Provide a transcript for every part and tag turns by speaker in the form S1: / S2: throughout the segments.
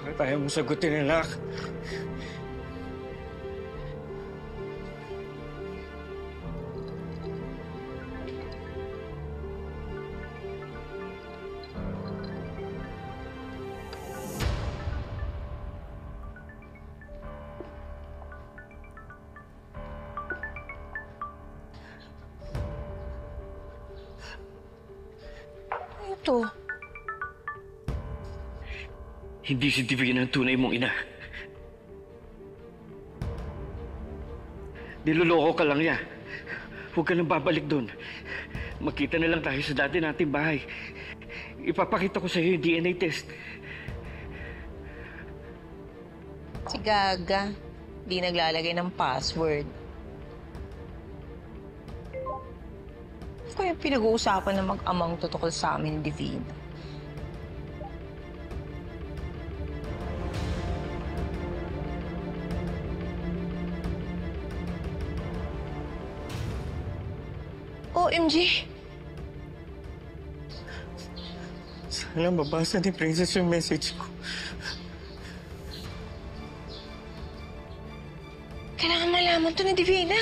S1: Bakit ayaw mo sagutin, anak?
S2: Ito.
S1: Hindi si Divina ang tunay mong ina. Niloloko ka lang niya. Huwag ka nang babalik doon. Magkita na lang tayo sa dati nating bahay. Ipapakita ko sa iyo yung DNA test.
S2: Si Gaga. Di naglalagay ng password. Kaya pinag-uusapan ng mag-amang totoo sa amin ni Divina. OMG!
S1: Sana mabasa ni Princess yung message ko.
S2: Kailangan malaman to ni Divina.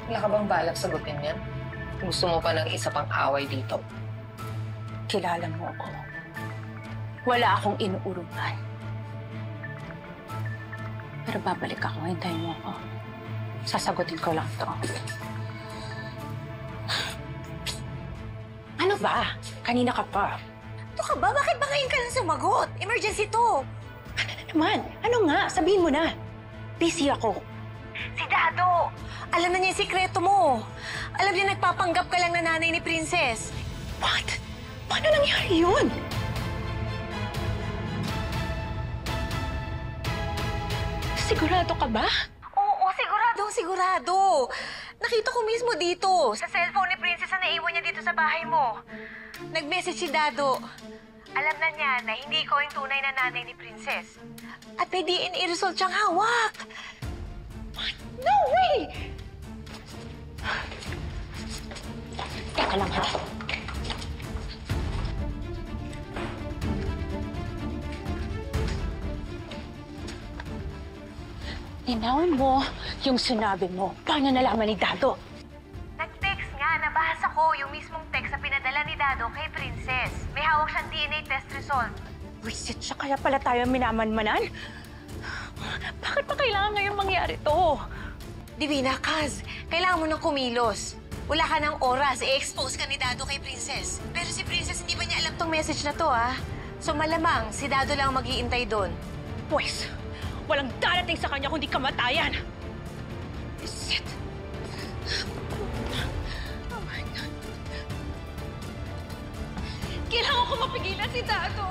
S3: Wala ka bang balak sagutin yan? Gusto mo pa ng isa pang away dito?
S4: Kilala mo ako. Wala akong inuurungan. Pero babalik ako, hintayin mo ako. Sasagutin ko lang to. Ano ba? Kanina ka pa.
S2: Ito ka ba? Bakit ba ngayon ka lang sumagot? Emergency to.
S4: Ano na naman? Ano nga? Sabihin mo na. Busy ako.
S2: Si Dado! Alam na niya yung sikreto mo. Alam niya nagpapanggap ka lang na nanay ni Princess.
S4: What? Paano nangyari yun? Sigurado ka ba?
S2: Oo, sigurado. Nakita ko mismo dito, sa cellphone ni Princess na naiwan niya dito sa bahay mo. Nag-message si Dado. Alam na niya na hindi ikaw yung tunay na nanay ni Princess. At may DNA result siyang hawak.
S4: What? No way! Teka lang, ha? Linawin mo yung sinabi mo. Paano nalaman ni Dado?
S2: Nag-text nga, nabasa ko yung mismong text na pinadala ni Dado kay Princess. May hawak siyang DNA test result.
S4: Visit siya, kaya pala tayo minamanmanan? Bakit pa kailangan ngayon mangyari to?
S2: Divina, Kaz, kailangan mo ng kumilos. Wala ka ng oras, i-expose ka ni Dado kay Princess. Pero si Princess, hindi ba niya alam tong message na to, ha? So malamang, si Dado lang mag-iintay doon.
S4: Pues, walang darating sa kanya kundi kamatayan. Visit. Oh my God. Kailangan ko mapigilan si Dado.